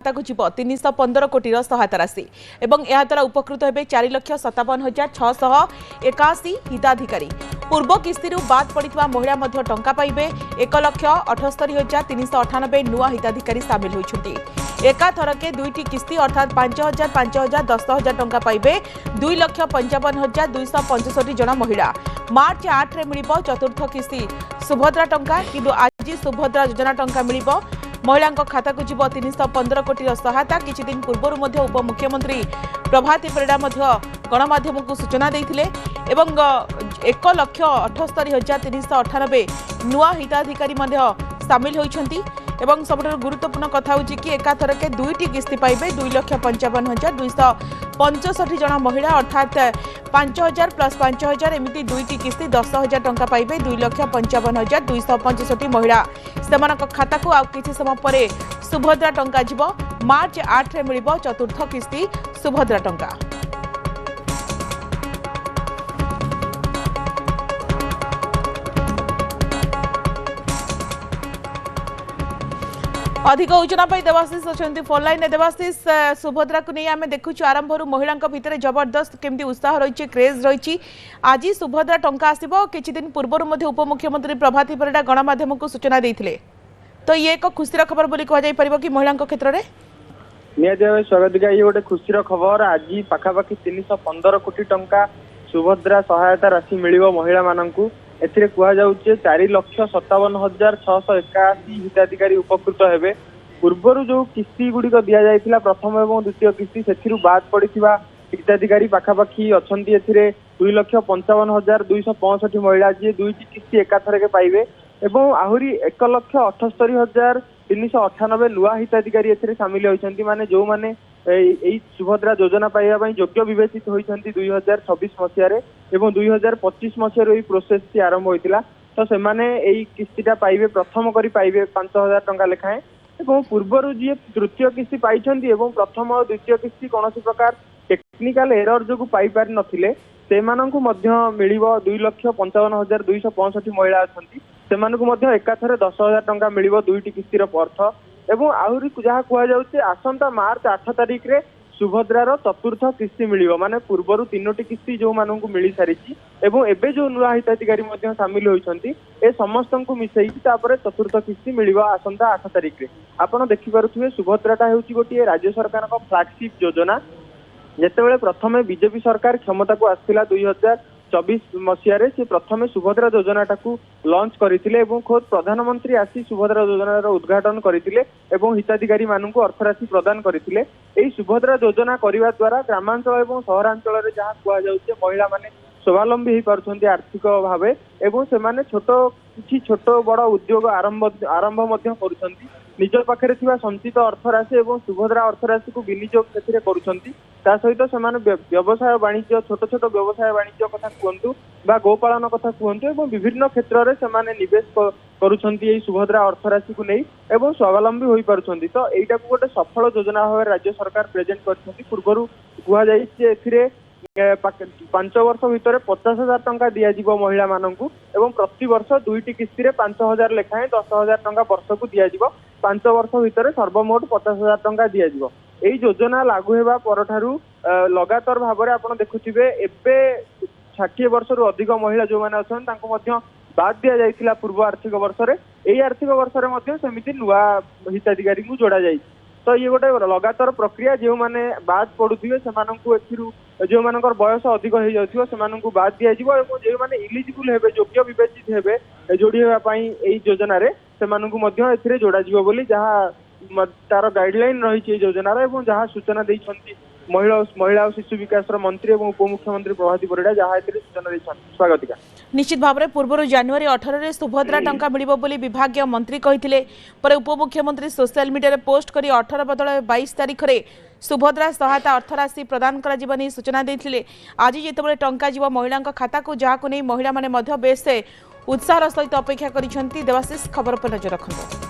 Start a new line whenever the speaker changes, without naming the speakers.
खाताକୁ ଯିବ 315 କୋଟିର ସହାୟତା ରାଶି ଏବଂ ଏହା ଦ୍ୱାରା ଉପକୃତ ହେବେ 4,57,681 ହିତାଧିକାରୀ। ପୂର୍ବ କିସ୍ତିରୁ ବାଦ୍ ପଡ଼ିଥିବା ମହିଳା ମଧ୍ୟ ଟଙ୍କା ପାଇବେ। 1,78,398 ନୂଆ ହିତାଧିକାରୀ ସାମିଲ ହୋଇଛନ୍ତି। ଏକାଥରକେ ଦୁଇଟି କିସ୍ତି ଅର୍ଥାତ୍ 5,000, 5,000, 10,000 ଟଙ୍କା ପାଇବେ 2,55,265 ଜଣ ମହିଳା। ମାର୍ଚ୍ଚ 8ରେ ମିଳିବ ଚତୁର୍ଥ କିସ୍ତି ସୁଭଦ୍ରା ଟଙ୍କା, କିନ୍ତୁ ଆଜି ସୁଭଦ୍ରା ଯୋଜନା ଟଙ୍କା ମିଳିବ। महिला खाता को जीव 315 कोटी सहायता। किछि दिन पूर्व उपमुख्यमंत्री प्रभाती परिडा गणमाध्यम को सूचना देते 1,78,398 नुआ हिताधिकारी सामिल होती। सब गुरुत्वपूर्ण कथा हूँ कि एकाथरके दुईटी किस्ती पाइबे 2,55,265 जन महिला अर्थात 5,000 प्लस 5,000 एमती दुईटी किस्ती 10,000 टंका पाइबे 2,55,265 महिला। सेमानक खाता को आउ किछि समय परे सुभद्रा टंका जीव। मार्च 8 रे मिलिबो चतुर्थ किस्ती सुभद्रा टंका। अधिक सूचना देवाशीष अच्छा फोन लाइन देवाशीष सुभद्रा को नहीं आम देखु आरंभ महिला भितर जबरदस्त केमती उत्साह रही क्रेज रही। आज सुभद्रा टंका आसब किछि दिन पूर्व उपमुख्यमंत्री प्रभाती परिडा गणमाध्यम को सूचना देते, तो ये एक खुशीर खबर बोली कह कि महिला क्षेत्र में
निहाती स्वागत ये गोटे खुशीर खबर। आज पाखापाखि 315 कोटी टंका सुभद्रा सहायता राशि मिल महिला मानू। एथिरे कुहा जाउचे 4,57,681 हिताधिकारी उपकृत हेबे। पूर्वर जो किस्ती गुड़िक दि जाइथिला प्रथम एवं द्वितीय किस्ती सेथिरु बाद पड़िथिबा हिताधिकारी पाखापाखि अछंती। एथिरे 2,55,265 महिला जी दुईटी किस्ती एकाथरके पाइबे एवं आहुरी 1,78,398 नुआ हिताधिकारी एथिरे सामिल होइछंती। माने जो माने सुभद्रा योजना पाइबा योग्य विवेचित होइछंती 2026 मसीह एवं 2025 मसीह प्रोसेस टी आरंभ होइतिला। तो सेमाने एई किस्तीटा पाइबे प्रथम करी पाइबे 5,000 टंका लेखाएं एवं पूर्वर जी तृतीय किस्ती पाइछंती एवं प्रथम और द्वितीय किस्ती कौनसी प्रकार टेक्निकल एरर जो पाई पारि नथिले सेमानंकु मध्य मिलिबो 2,55,265 महिला अछंती। सेमानंकु मध्य एकाथरे 10,000 टंका मिलिबो दुईटी किस्तीर अर्थ एवं आहुरी जहाँ कुहा जाउचे आसंता मार्च 8 तारिख रे सुभद्रार चतुर्थ किस्ती मिलिबो। माने पूर्वरु तीनोटी किस्ती जो माननकु मिली सारिछि एवं एबे जो नुआ हिताधिकारी मध्य सामिल होइछंती ए समस्तंकु मिसेइछि तापरे चतुर्थ किस्ती मिलिबो आसंता 8 तारिख रे। आपण देखि पारुथुबे सुभद्राटा हेउछि गोटिए राज्य सरकारक फ्लैगशिप योजना। जेतेबेले प्रथमे बीजेपी सरकार क्षमता को आसिला 2024 मसीह से प्रथमे सुभद्रा योजनाटा को लॉन्च करथिले एवं खुद प्रधानमंत्री आसी सुभद्रा योजनार उद्घाटन करथिले एवं हिताधिकारी माननकु अर्थराशि प्रदान करथिले। एई सुभद्रा योजना करिवा द्वारा ग्रामांचल एवं सहरांचल रे जहाँ कुहा जाउचे महिला माने स्वावलंबी हो पारुछंती आर्थिक भावे एवं सेमाने छोट बड़ उद्योग आरंभ मध्य करुछंती। निज पाखरे थिबा संचित अर्थराशि एवं सुभद्रा अर्थराशि को विनियोग सेथिरे करुछंती। ता सहित सेमाने व्यवसाय वाणिज्य छोट व्यवसाय वाणिज्य कथा कहतु बा गोपालन कथा कहतु एवं विभिन्न क्षेत्र में सेमाने निवेश करुछंती एई सुभद्रा अर्थराशि को नहीं एवं स्वावलंबी हो पारुछंती। तो एटा को गोटे सफल योजना भाव राज्य सरकार प्रेजेंट करछंती। पूर्वरु कुहा जाइछि एथिरे 5 वर्ष भितर 50,000 टंका दियाजिबो महिला माननकु एवं प्रति वर्ष दुईटी किस्ती रे 5,000 लेखाएं 10,000 टंका वर्ष को दियाजिबो। 5 वर्ष भितर सर्वमोट 50,000 टंका दियाजिबो। एई योजना लागू हेबा परठारु लगातार भाव में आपण देखुथिबे एबे 60 वर्ष रु अधिक महिला जो माने अछन तांको मध्य बाद दिया जाइथिला पूर्व आर्थिक वर्ष रे। एई आर्थिक वर्ष रे मध्य समिति नुआ हिताधिकारी को जोड़ा जाई। तो ये गोटे लगातार प्रक्रिया जो माने बाद पड़ुथिबे सेमानंकु एथिरु जो मानकर बयस अधिक हो जाउथिबो सेमानंकु बाद दिया जिवो एवं जे माने इलिजिबल हेबे योग्य विवेचित हेबे जोड़ी हेबा पई एई योजना रे सेमानंकु मध्य एथिरे जोड़ा जिवो बोली जहाँ तार गाइडलाइन रही योजनार एवं जहाँ सूचना देइछंती महिला और शिशु विकास मंत्री और उपमुख्यमंत्री प्रभाती परिडा जहाँ सूचना देइछंती। स्वागतिका
निश्चित भाव में पूर्व जनवरी 18 रे सुभद्रा टंका मिलिबो बोली विभागीय मंत्री कहिथिले पर उपमुख्यमंत्री सोशल मीडिया रे पोस्ट करी 18 बदल 22 तारिख रे सुभद्रा सहायता अर्थराशि प्रदान करा जीवनी सूचना देथिले। आज जेतेबेले टंका जीव महिला खाता को जहाँ को नहीं महिला माने मध्य बेस उत्साह सहित अपेक्षा करिसेंती। देवाशीष खबर पर नजर रखंतु।